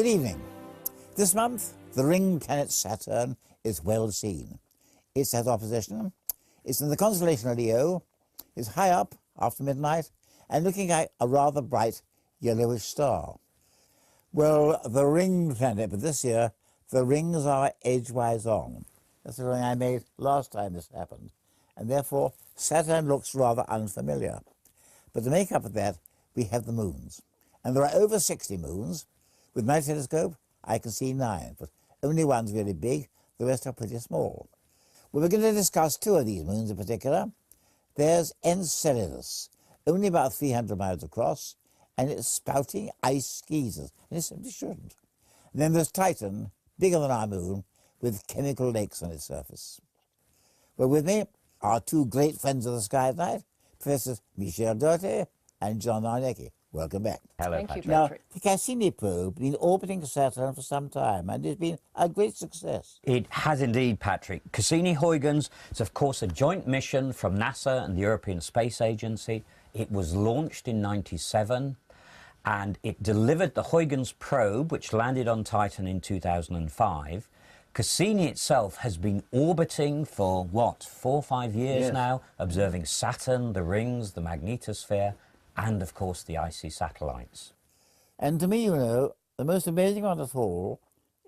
Good evening. This month, the ring planet Saturn is well seen. It's at opposition. It's in the constellation of Leo. It's high up after midnight and looking like a rather bright yellowish star. Well, the ring planet, but this year, the rings are edgewise on. That's the ring I made last time this happened. And therefore, Saturn looks rather unfamiliar. But to make up for that, we have the moons. And there are over 60 moons. With my telescope, I can see 9, but only one's really big, the rest are pretty small. Well, we're going to discuss 2 of these moons in particular. There's Enceladus, only about 300 miles across, and it's spouting ice geysers, and it simply shouldn't. And then there's Titan, bigger than our moon, with chemical lakes on its surface. Well, with me are 2 great friends of the sky at night, Professors Michel Doherty and John Arnecki. Welcome back. Hello, Thank Patrick. you, Patrick. Now, the Cassini probe has been orbiting Saturn for some time, and it's been a great success. It has indeed, Patrick. Cassini-Huygens is, of course, a joint mission from NASA and the European Space Agency. It was launched in '97, and it delivered the Huygens probe, which landed on Titan in 2005. Cassini itself has been orbiting for, what, 4 or 5 years Yes. now, observing Saturn, the rings, the magnetosphere, and, of course, the icy satellites. And to me, you know, the most amazing one of all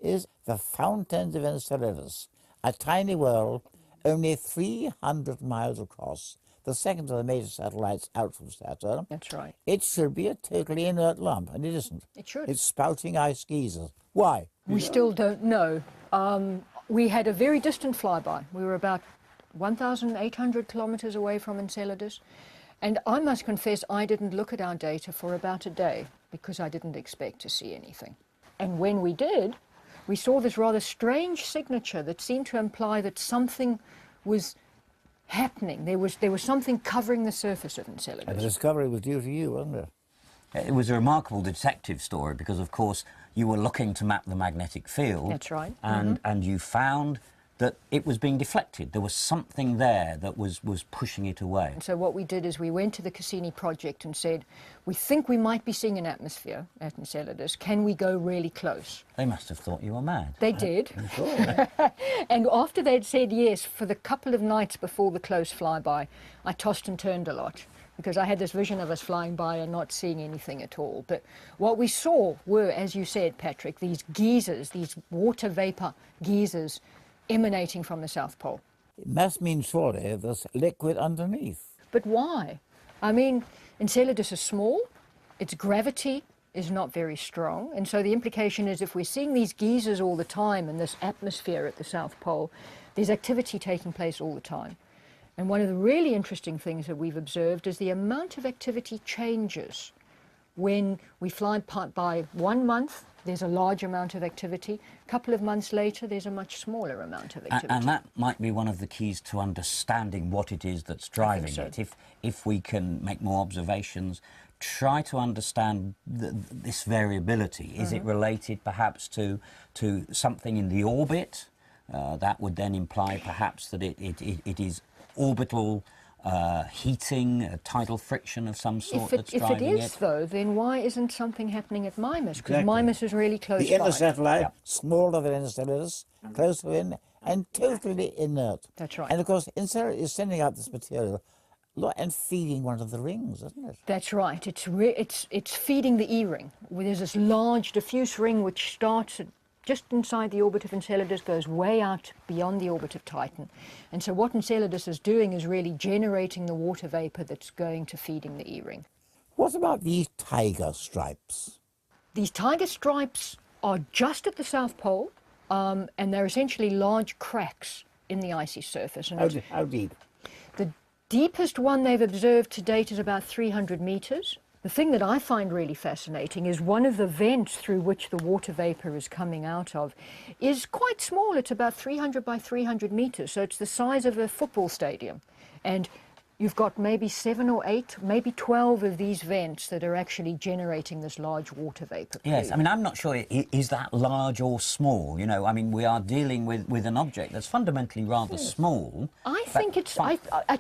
is the fountains of Enceladus, a tiny world only 300 miles across, the second of the major satellites out from Saturn. That's right. It should be a totally inert lump, and it isn't. It should. It's spouting ice geysers. Why? We still don't know. We had a very distant flyby. We were about 1,800 kilometers away from Enceladus. And I must confess, I didn't look at our data for about a day because I didn't expect to see anything. And when we did, we saw this rather strange signature that seemed to imply that something was happening. There was something covering the surface of And the Enceladus. discovery was due to you, wasn't it? It was a remarkable detective story because, of course, you were looking to map the magnetic field. That's right. And you found that it was being deflected. There was something there that was pushing it away. And so what we did is we went to the Cassini project and said, we think we might be seeing an atmosphere at Enceladus. Can we go really close? They must have thought you were mad. They did. Sure. And after they'd said yes, for the couple of nights before the close flyby, I tossed and turned a lot because I had this vision of us flying by and not seeing anything at all. But what we saw were, as you said, Patrick, these geysers, these water vapor geysers emanating from the South Pole. It must mean surely there's liquid underneath. But why? I mean, Enceladus is small, its gravity is not very strong, and so the implication is if we're seeing these geysers all the time in this atmosphere at the South Pole, there's activity taking place all the time. And one of the really interesting things that we've observed is the amount of activity changes. When we fly by 1 month, there's a large amount of activity. A couple of months later, there's a much smaller amount of activity. And that might be one of the keys to understanding what it is that's driving so. it. If we can make more observations, try to understand this variability. Is it related perhaps to something in the orbit? That would then imply perhaps that it is orbital heating, tidal friction of some sort that's driving it. If it is, though, then why isn't something happening at Mimas? Because Exactly. Mimas is really close The inner by. satellite, smaller than Enceladus, closer in, and totally inert. That's right. And of course, Enceladus is sending out this material and feeding one of the rings, isn't it? That's right. It's feeding the E-ring. There's this large diffuse ring which starts at just inside the orbit of Enceladus, goes way out beyond the orbit of Titan. And so what Enceladus is doing is really generating the water vapor that's going to feeding the E-ring. What about these tiger stripes? These tiger stripes are just at the South Pole, and they're essentially large cracks in the icy surface. And How deep? the deepest one they've observed to date is about 300 meters. The thing that I find really fascinating is one of the vents through which the water vapor is coming out of is quite small. It's about 300 by 300 meters, so it's the size of a football stadium. And you've got maybe 7 or 8, maybe 12 of these vents that are actually generating this large water vapor plume. Yes, I mean, I'm not sure, is that large or small? You know, I mean, we are dealing with an object that's fundamentally rather small. I think it's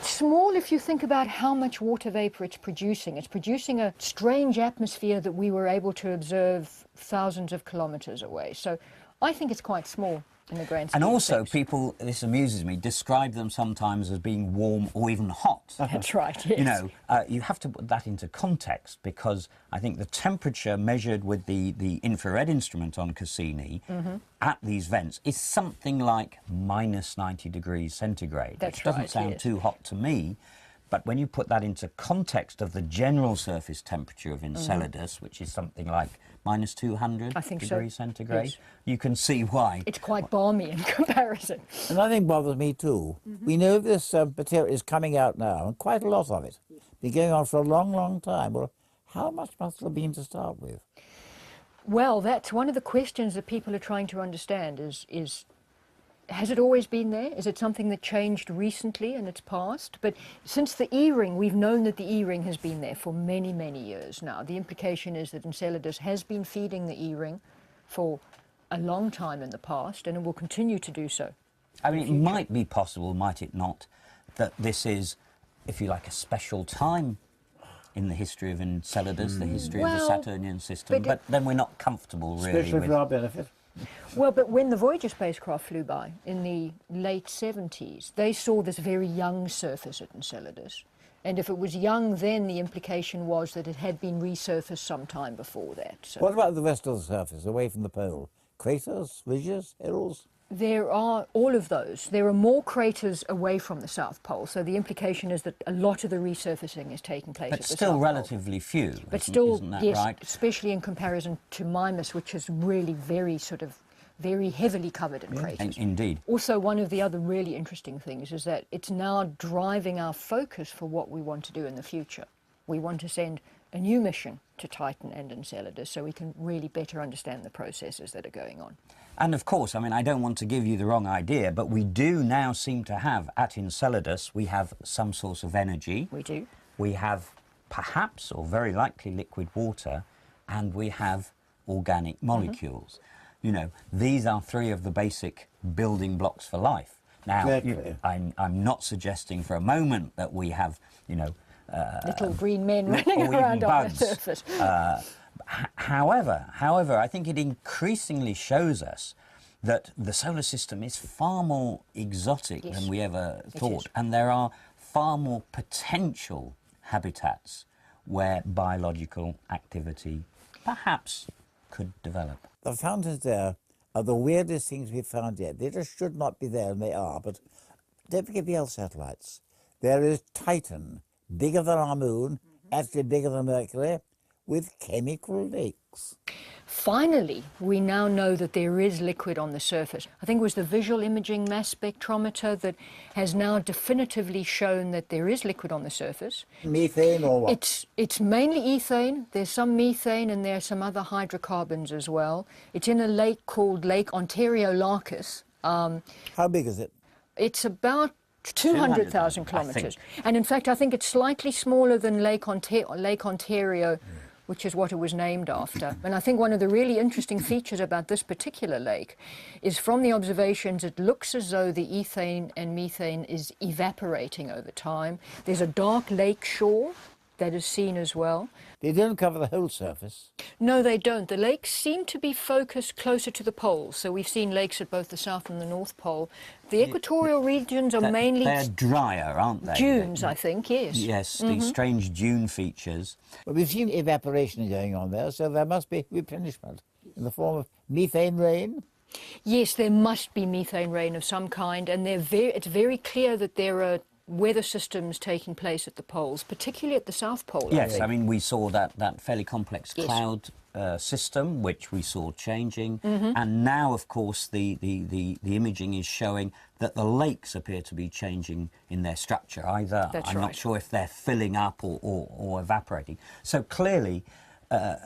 small if you think about how much water vapor it's producing. It's producing a strange atmosphere that we were able to observe thousands of kilometers away. So I think it's quite small in the grand scheme And of also, things. people, this amuses me, describe them sometimes as being warm or even hot. That's right, yes. You know, you have to put that into context, because I think the temperature measured with the infrared instrument on Cassini at these vents is something like minus 90 degrees centigrade. That's which doesn't right, sound yes. too hot to me. But when you put that into context of the general surface temperature of Enceladus, which is something like minus 200 I think so, degrees centigrade, yes. you can see why. It's quite balmy in comparison. Another thing bothers me too. We know this material is coming out now, and quite a lot of it. Been going on for a long, long time. Well, how much must there have been to start with? Well, that's one of the questions that people are trying to understand is has it always been there? Is it something that changed recently in its past? But since the E-ring, we've known that the E-ring has been there for many, many years now. The implication is that Enceladus has been feeding the E-ring for a long time in the past, and it will continue to do so. I mean, it might be possible, might it not, that this is, if you like, a special time in the history of Enceladus, the history of the Well, Saturnian system, but but then we're not comfortable really Especially with... for our benefit. Well, but when the Voyager spacecraft flew by in the late 70s, they saw this very young surface at Enceladus. And if it was young then, the implication was that it had been resurfaced sometime before that. So What about the rest of the surface, away from the pole? Craters, ridges, hills? there are all of those. There are more craters away from the South Pole, so the implication is that a lot of the resurfacing is taking place But at the still South Pole. relatively few, But still, isn't that yes, right? especially in comparison to Mimas, which is really very heavily covered in craters. Indeed. Also, one of the other really interesting things is that it's now driving our focus for what we want to do in the future. We want to send a new mission to Titan and Enceladus so we can really better understand the processes that are going on. And of course, I mean, I don't want to give you the wrong idea, but we do now seem to have, at Enceladus, we have some source of energy. We do. We have perhaps, or very likely, liquid water, and we have organic molecules. You know, these are 3 of the basic building blocks for life. Now, Exactly. I'm not suggesting for a moment that we have, you know, Little green men running or even around on the bugs. surface. However, I think it increasingly shows us that the solar system is far more exotic Yes, than we ever thought, is. and there are far more potential habitats where biological activity perhaps could develop. The fountains there are the weirdest things we've found yet. They just should not be there, and they are. But don't forget the L satellites. There is Titan, bigger than our moon, actually bigger than Mercury, with chemical lakes. Finally, we now know that there is liquid on the surface. I think it was the visual imaging mass spectrometer that has now definitively shown that there is liquid on the surface. Methane or what? It's mainly ethane. There's some methane and there are some other hydrocarbons as well. It's in a lake called Lake Ontario-Lacus. How big is it? It's about 200,000 I kilometres. think. And in fact, I think it's slightly smaller than Lake Ontario, which is what it was named after. And I think one of the really interesting features about this particular lake is from the observations, it looks as though the ethane and methane is evaporating over time. There's a dark lake shore that is seen as well. They don't cover the whole surface. No, they don't. The lakes seem to be focused closer to the poles. So we've seen lakes at both the South and the North Pole. The equatorial regions are mainly They're drier, aren't they? dunes, I think, yes. Yes, these strange dune features. But we've seen evaporation going on there, so there must be replenishment in the form of methane rain. Yes, there must be methane rain of some kind, and it's very clear that there are weather systems taking place at the poles, particularly at the South Pole. Yes, I mean, we saw that fairly complex Yes. cloud system, which we saw changing. And now, of course, the imaging is showing that the lakes appear to be changing in their structure. Either, That's I'm right. not sure if they're filling up or evaporating. So clearly,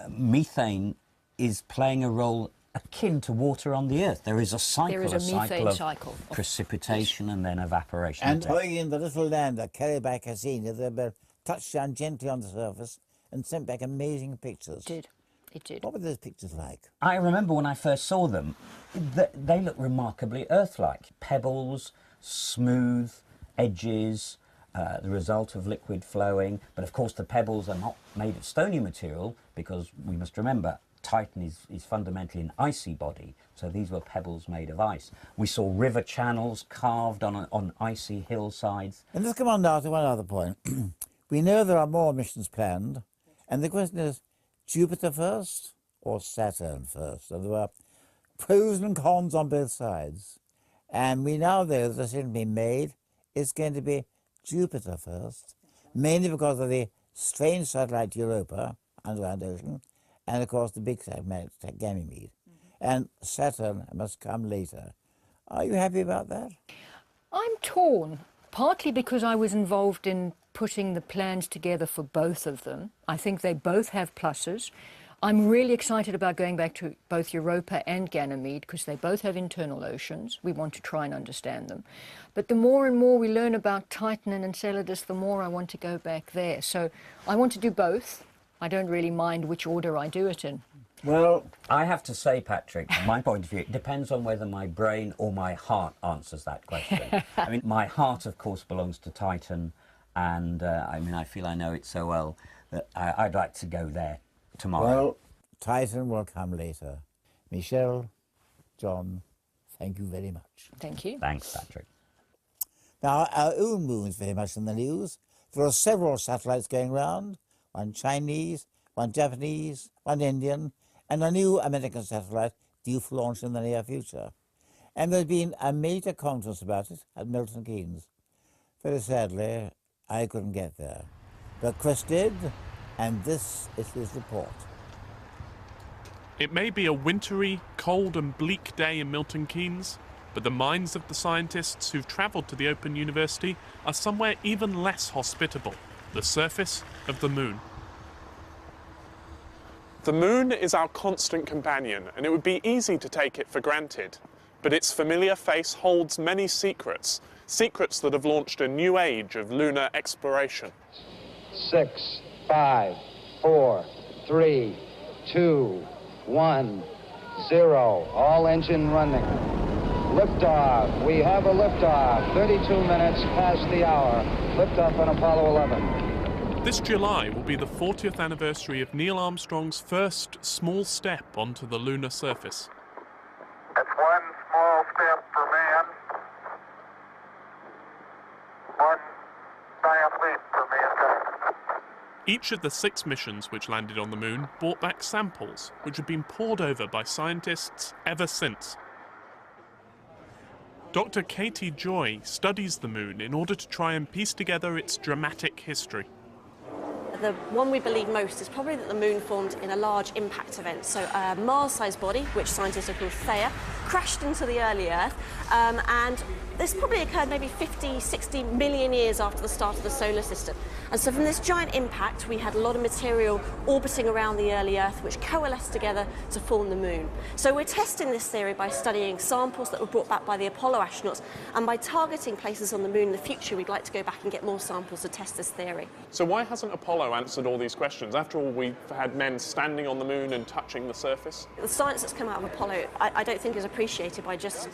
methane is playing a role akin to water on the Earth. There is a cycle, There is a methane cycle of precipitation and then evaporation. And Huygens, the little lander carried by Cassini, they were touched down gently on the surface and sent back amazing pictures. It did. What were those pictures like? I remember when I first saw them, they looked remarkably Earth-like. Pebbles, smooth edges, the result of liquid flowing. But of course the pebbles are not made of stony material, because we must remember Titan is fundamentally an icy body, so these were pebbles made of ice. We saw river channels carved on icy hillsides. And let's come on now to one other point. We know there are more missions planned, and the question is, Jupiter first or Saturn first? So there were pros and cons on both sides. And we now know the decision being made is going to be Jupiter first, mainly because of the strange satellite Europa, underground ocean, and of course the big satellite Ganymede. And Saturn must come later. Are you happy about that? I'm torn, partly because I was involved in putting the plans together for both of them. I think they both have pluses. I'm really excited about going back to both Europa and Ganymede because they both have internal oceans. We want to try and understand them. But the more and more we learn about Titan and Enceladus, the more I want to go back there. So I want to do both. I don't really mind which order I do it in. Well, I have to say, Patrick, from my point of view, it depends on whether my brain or my heart answers that question. I mean, my heart, of course, belongs to Titan, and I feel I know it so well that I'd like to go there tomorrow. Well, Titan will come later. Michelle, John, thank you very much. Thank you. Thanks, Patrick. Now, our own moon is very much in the news. There are several satellites going round, one Chinese, one Japanese, one Indian, and a new American satellite due for launch in the near future. And there's been a major conference about it at Milton Keynes. Very sadly, I couldn't get there. But Chris did, and this is his report. It may be a wintry, cold and bleak day in Milton Keynes, but the minds of the scientists who've travelled to the Open University are somewhere even less hospitable, the surface of the moon. The moon is our constant companion, and it would be easy to take it for granted. But its familiar face holds many secrets, secrets that have launched a new age of lunar exploration. 6, 5, 4, 3, 2, 1, 0. All engine running. Liftoff. We have a liftoff. 32 minutes past the hour. Liftoff on Apollo 11. This July will be the 40th anniversary of Neil Armstrong's first small step onto the lunar surface. It's one small step for man, one giant leap for mankind. Each of the 6 missions which landed on the moon brought back samples which have been pored over by scientists ever since. Dr. Katie Joy studies the moon in order to try and piece together its dramatic history. The one we believe most is probably that the moon formed in a large impact event. So a Mars-sized body, which scientists have called Theia, crashed into the early Earth, and this probably occurred maybe 50, 60 million years after the start of the solar system. And so from this giant impact, we had a lot of material orbiting around the early Earth, which coalesced together to form the moon. So we're testing this theory by studying samples that were brought back by the Apollo astronauts, and by targeting places on the moon in the future, we'd like to go back and get more samples to test this theory. So why hasn't Apollo answered all these questions? After all, we've had men standing on the moon and touching the surface. The science that's come out of Apollo, I don't think is appreciated by just,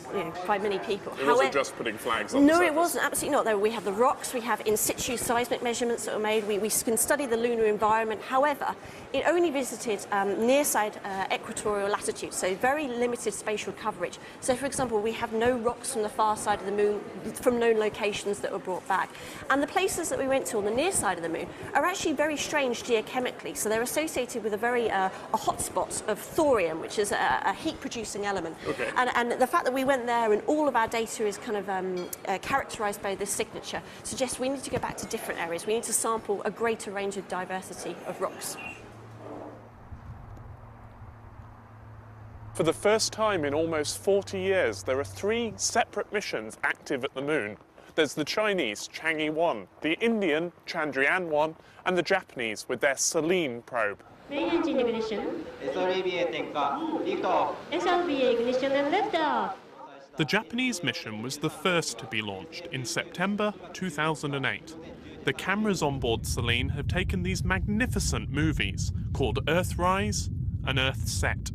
by many people. It wasn't just putting flags on the surface. No, it wasn't, absolutely not. Though we have the rocks, we have in situ seismic measurements that were made, we can study the lunar environment. However, it only visited near-side equatorial latitudes, so very limited spatial coverage. So, for example, we have no rocks from the far side of the moon, from known locations that were brought back. And the places that we went to on the near side of the moon are actually very strange geochemically. So they're associated with a very a hotspot of thorium, which is a heat-producing element. Okay. And the fact that we went there and all of our data is kind of characterised by this signature suggests we need to go back to different areas. We need to sample a greater range of diversity of rocks. For the first time in almost 40 years, there are 3 separate missions active at the moon. There's the Chinese Chang'e 1, the Indian Chandrayaan 1, and the Japanese with their Selene probe. Main engine ignition. SLBA take off. Lift off. SLBA ignition and lift off. The Japanese mission was the first to be launched in September 2008. The cameras on board Selene have taken these magnificent movies called Earthrise and Earthset.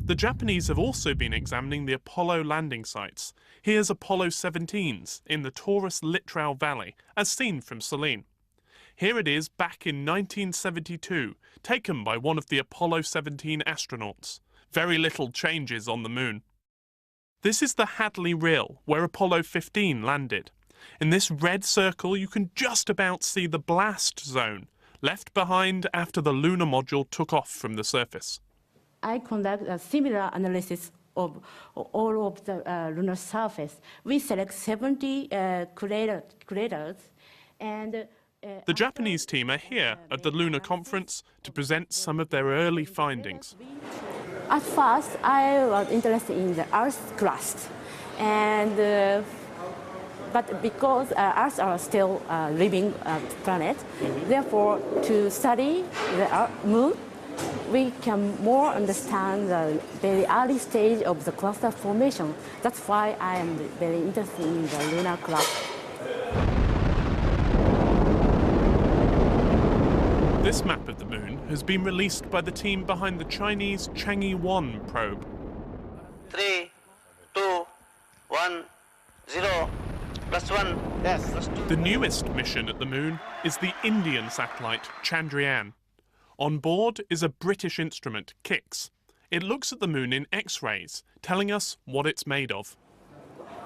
The Japanese have also been examining the Apollo landing sites. Here's Apollo 17's in the Taurus Littrow Valley, as seen from Selene. Here it is back in 1972, taken by one of the Apollo 17 astronauts. Very little changes on the moon. This is the Hadley Rill, where Apollo 15 landed. In this red circle, you can just about see the blast zone, left behind after the lunar module took off from the surface. I conduct a similar analysis of all of the lunar surface. We select 70 craters and the Japanese team are here at the Lunar Conference to present some of their early findings. At first, I was interested in the Earth crust, and but because Earth are still a living planet, therefore to study the Moon, we can more understand the very early stage of the cluster formation. That's why I am very interested in the lunar crust. This map of the moon has been released by the team behind the Chinese Chang'e 1 probe. 3, 2, 1, 0, +1. Yes. +2. The newest mission at the moon is the Indian satellite Chandrayaan. On board is a British instrument, KIX. It looks at the moon in X-rays, telling us what it's made of.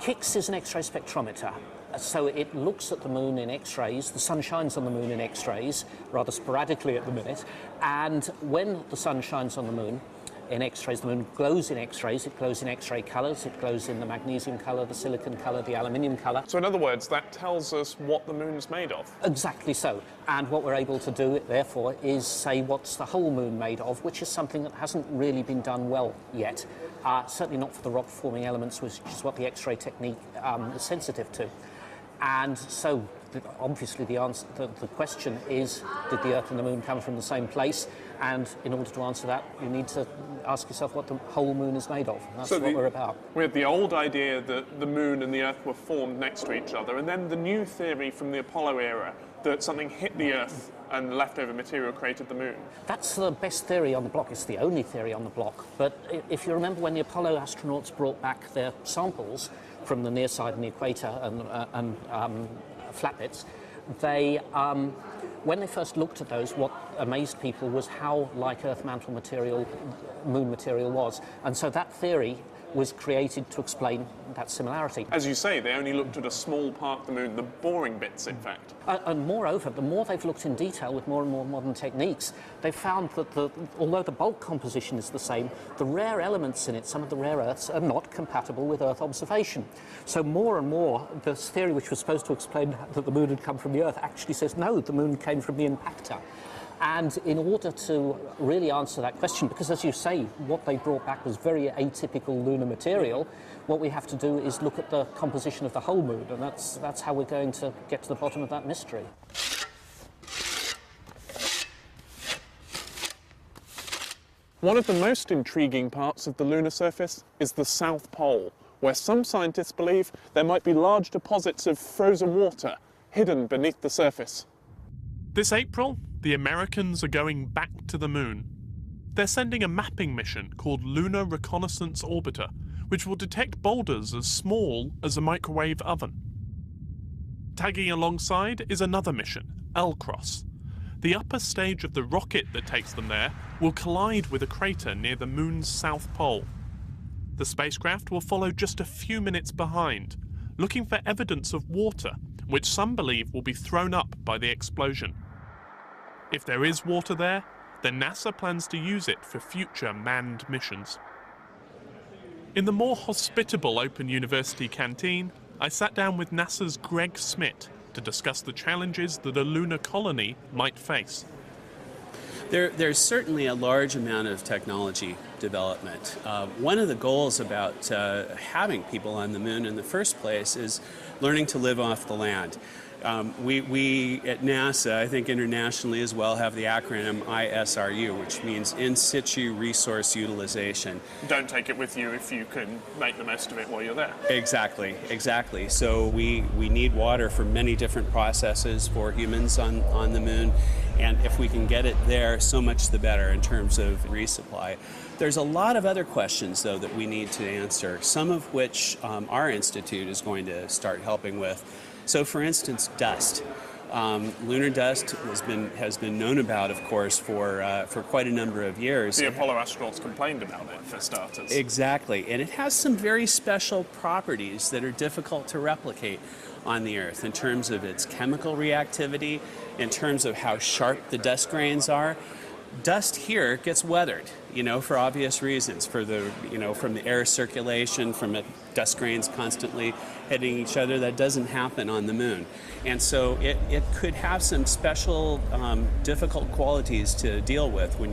KIX is an X-ray spectrometer. So it looks at the moon in X-rays. The sun shines on the moon in X-rays, rather sporadically at the minute. And when the sun shines on the moon in X-rays, the moon glows in X-rays. It glows in X-ray colours. It glows in the magnesium colour, the silicon colour, the aluminium colour. So in other words, that tells us what the moon's made of? Exactly so. And what we're able to do, therefore, is say what's the whole moon made of, which is something that hasn't really been done well yet. Certainly not for the rock-forming elements, which is what the X-ray technique is sensitive to. And so, obviously, the question is, did the Earth and the Moon come from the same place? And in order to answer that, you need to ask yourself what the whole Moon is made of. And that's what we're about. We had the old idea that the Moon and the Earth were formed next to each other, and then the new theory from the Apollo era that something hit the Earth and leftover material created the Moon. That's the best theory on the block. It's the only theory on the block. But if you remember when the Apollo astronauts brought back their samples from the near side and the equator and flat bits, they, when they first looked at those, what amazed people was how like Earth mantle material Moon material was. And so that theory was created to explain that similarity. As you say, they only looked at a small part of the Moon, the boring bits, in fact. And moreover, the more they've looked in detail with more and more modern techniques, they've found that although the bulk composition is the same, the rare elements in it, some of the rare earths, are not compatible with Earth observation. So more and more, this theory which was supposed to explain that the Moon had come from the Earth actually says, no, the Moon came from the impactor. And in order to really answer that question, because as you say, what they brought back was very atypical lunar material, what we have to do is look at the composition of the whole Moon, and that's how we're going to get to the bottom of that mystery. One of the most intriguing parts of the lunar surface is the South Pole, where some scientists believe there might be large deposits of frozen water hidden beneath the surface. This April, the Americans are going back to the Moon. They're sending a mapping mission called Lunar Reconnaissance Orbiter, which will detect boulders as small as a microwave oven. Tagging alongside is another mission, L-Cross. The upper stage of the rocket that takes them there will collide with a crater near the Moon's south pole. The spacecraft will follow just a few minutes behind, looking for evidence of water, which some believe will be thrown up by the explosion. If there is water there, then NASA plans to use it for future manned missions. In the more hospitable Open University canteen, I sat down with NASA's Greg Smit to discuss the challenges that a lunar colony might face. There's certainly a large amount of technology development. One of the goals about having people on the moon in the first place is learning to live off the land. We at NASA, I think internationally as well, have the acronym ISRU, which means In Situ Resource Utilization. Don't take it with you if you can make the most of it while you're there. Exactly, exactly. So we need water for many different processes for humans on the moon, and if we can get it there, so much the better in terms of resupply. There's a lot of other questions, though, that we need to answer, some of which our institute is going to start helping with. So, for instance, dust. Lunar dust has been known about, of course, for quite a number of years. The Apollo astronauts complained about it, for starters. Exactly, and it has some very special properties that are difficult to replicate on the Earth in terms of its chemical reactivity, in terms of how sharp the dust grains are. Dust here gets weathered, for obvious reasons, from the air circulation, from dust grains constantly hitting each other. That doesn't happen on the moon. And so it could have some special difficult qualities to deal with when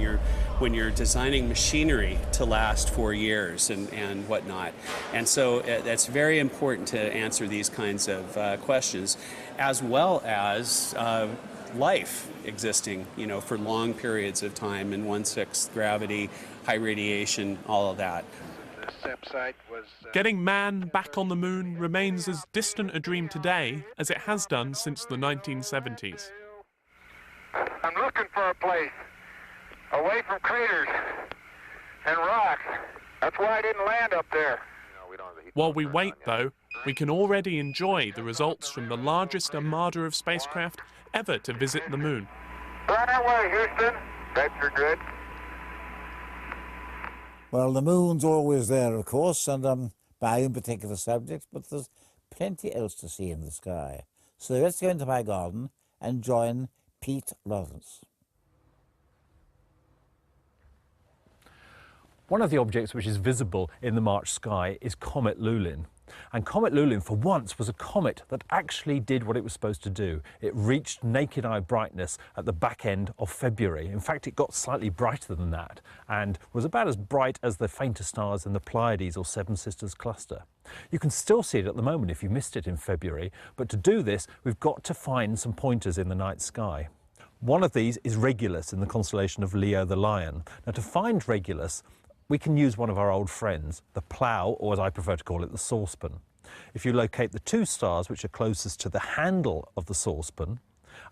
you're designing machinery to last for years and whatnot. And so that's very important to answer these kinds of questions, as well as life existing, for long periods of time in 1/6 gravity, high radiation, all of that. Getting man back on the moon remains as distant a dream today as it has done since the 1970s. I'm looking for a place away from craters and rocks. That's why I didn't land up there. While we wait, though, we can already enjoy the results from the largest armada of spacecraft ever to visit the moon. Right away, Houston. Vector good. Well, the moon's always there, of course, and by a particular subject, but there's plenty else to see in the sky. So let's go into my garden and join Pete Lawrence. One of the objects which is visible in the March sky is Comet Lulin. And Comet Lulin, for once, was a comet that actually did what it was supposed to do. It reached naked eye brightness at the back end of February. In fact, it got slightly brighter than that and was about as bright as the fainter stars in the Pleiades or Seven Sisters cluster. You can still see it at the moment if you missed it in February, but to do this, we've got to find some pointers in the night sky. One of these is Regulus in the constellation of Leo the Lion. Now, to find Regulus, we can use one of our old friends, the plough, or as I prefer to call it, the saucepan. If you locate the two stars which are closest to the handle of the saucepan,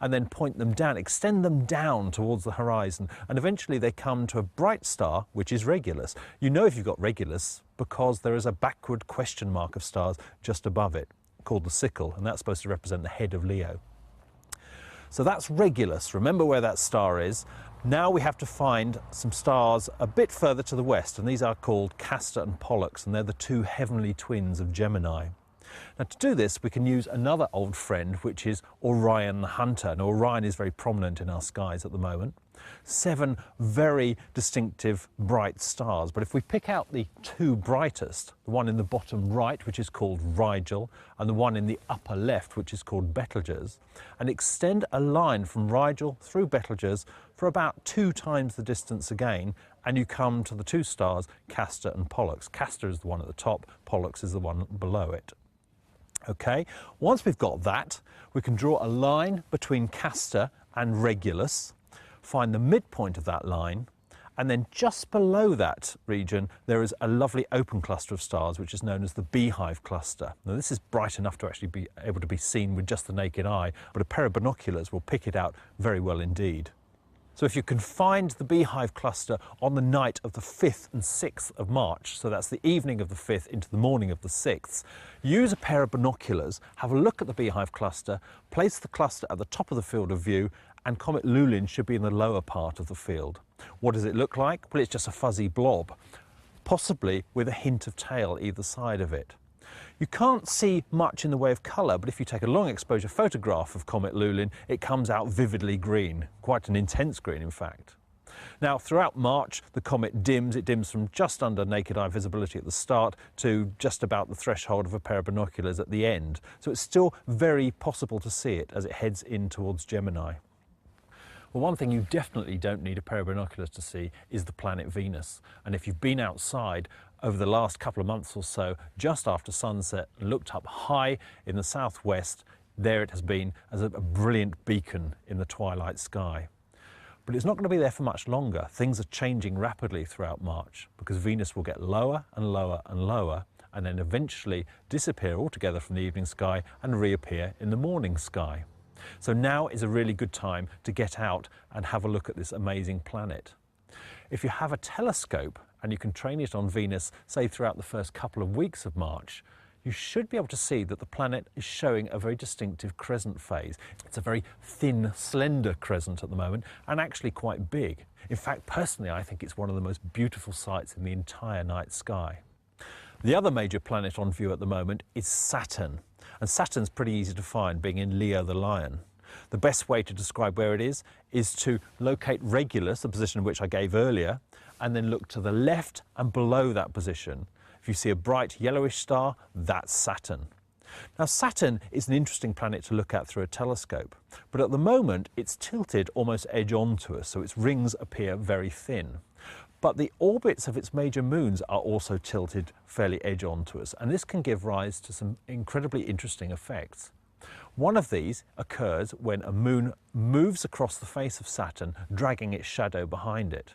and then point them down, extend them down towards the horizon, and eventually they come to a bright star, which is Regulus. You know if you've got Regulus because there is a backward question mark of stars just above it, called the sickle, and that's supposed to represent the head of Leo. So that's Regulus. Remember where that star is. Now we have to find some stars a bit further to the west, and these are called Castor and Pollux, and they're the two heavenly twins of Gemini. Now, to do this, we can use another old friend, which is Orion the Hunter. And Orion is very prominent in our skies at the moment. 7 very distinctive bright stars. But if we pick out the two brightest, the one in the bottom right, which is called Rigel, and the one in the upper left, which is called Betelgeuse, and extend a line from Rigel through Betelgeuse for about 2 times the distance again, and you come to the two stars, Castor and Pollux. Castor is the one at the top, Pollux is the one below it. Okay, once we've got that, we can draw a line between Castor and Regulus, find the midpoint of that line, and then just below that region there is a lovely open cluster of stars which is known as the Beehive cluster. Now this is bright enough to actually be able to be seen with just the naked eye, but a pair of binoculars will pick it out very well indeed. So if you can find the Beehive cluster on the night of the 5th and 6th of March, so that's the evening of the 5th into the morning of the 6th, use a pair of binoculars, have a look at the Beehive cluster, place the cluster at the top of the field of view, and Comet Lulin should be in the lower part of the field. What does it look like? Well, it's just a fuzzy blob, possibly with a hint of tail either side of it. You can't see much in the way of colour, but if you take a long exposure photograph of Comet Lulin, it comes out vividly green, quite an intense green in fact. Now, throughout March, the comet dims. It dims from just under naked eye visibility at the start to just about the threshold of a pair of binoculars at the end. So it's still very possible to see it as it heads in towards Gemini. Well, one thing you definitely don't need a pair of binoculars to see is the planet Venus. And if you've been outside over the last couple of months or so, just after sunset, and looked up high in the southwest, there it has been as a brilliant beacon in the twilight sky. But it's not going to be there for much longer. Things are changing rapidly throughout March because Venus will get lower and lower and lower, and then eventually disappear altogether from the evening sky and reappear in the morning sky. So now is a really good time to get out and have a look at this amazing planet. If you have a telescope and you can train it on Venus, say throughout the first couple of weeks of March, you should be able to see that the planet is showing a very distinctive crescent phase. It's a very thin, slender crescent at the moment, and actually quite big. In fact, personally, I think it's one of the most beautiful sights in the entire night sky. The other major planet on view at the moment is Saturn. And Saturn's pretty easy to find, being in Leo the Lion. The best way to describe where it is to locate Regulus, the position which I gave earlier, and then look to the left and below that position. If you see a bright yellowish star, that's Saturn. Now, Saturn is an interesting planet to look at through a telescope, but at the moment it's tilted almost edge on to us, so its rings appear very thin. But the orbits of its major moons are also tilted fairly edge on to us, and this can give rise to some incredibly interesting effects. One of these occurs when a moon moves across the face of Saturn, dragging its shadow behind it.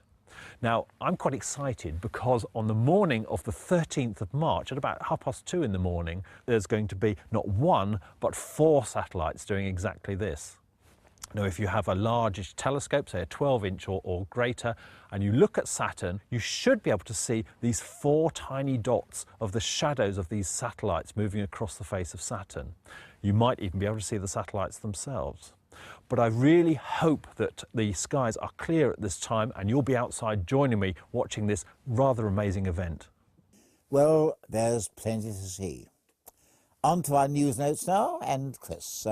Now, I'm quite excited because on the morning of the 13th of March, at about 2:30 in the morning, there's going to be not one, but 4 satellites doing exactly this. Now, if you have a large telescope, say a 12-inch or greater, and you look at Saturn, you should be able to see these 4 tiny dots of the shadows of these satellites moving across the face of Saturn. You might even be able to see the satellites themselves. But I really hope that the skies are clear at this time and you'll be outside joining me watching this rather amazing event. Well, there's plenty to see. On to our news notes now, and Chris.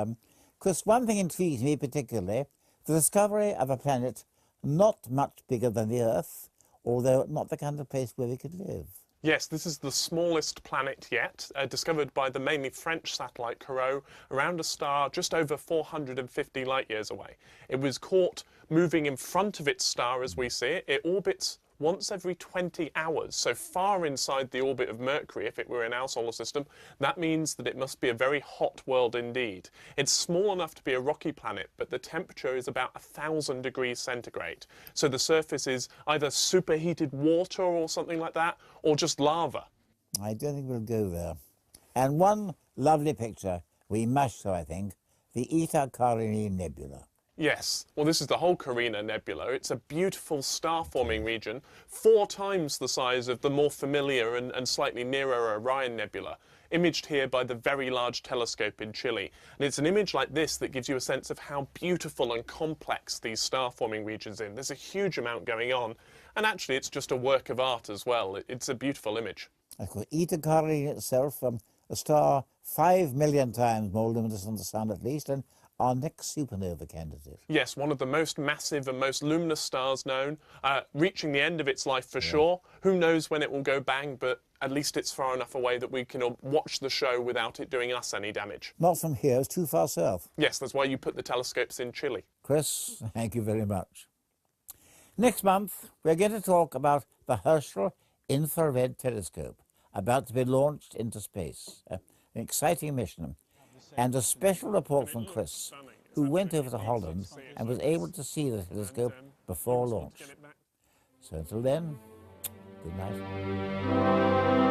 Chris, one thing intrigues me particularly, the discovery of a planet not much bigger than the Earth, although not the kind of place where we could live. Yes, this is the smallest planet yet, discovered by the mainly French satellite Corot around a star just over 450 light years away. It was caught moving in front of its star as we see it. It orbits once every 20 hours, so far inside the orbit of Mercury if it were in our solar system. That means that it must be a very hot world indeed. It's small enough to be a rocky planet, but the temperature is about 1,000 degrees centigrade. So the surface is either superheated water or something like that, or just lava. I don't think we'll go there. And one lovely picture, we must show, I think, the Eta Carini Nebula. Yes, well, this is the whole Carina Nebula. It's a beautiful star-forming region, 4 times the size of the more familiar and slightly nearer Orion Nebula, imaged here by the Very Large Telescope in Chile. And it's an image like this that gives you a sense of how beautiful and complex these star-forming regions are. There's a huge amount going on, and actually it's just a work of art as well. It's a beautiful image. Of course, Eta Carini itself, a star 5 million times more luminous than the Sun at least, and our next supernova candidate. Yes, one of the most massive and most luminous stars known, reaching the end of its life for sure. Who knows when it will go bang, but at least it's far enough away that we can watch the show without it doing us any damage. Not from here, it's too far south. Yes, that's why you put the telescopes in Chile. Chris, thank you very much. Next month, we're going to talk about the Herschel Infrared Telescope, about to be launched into space. An exciting mission. And a special report from Chris, who went over to Holland and was able to see the telescope before launch. So until then, good night.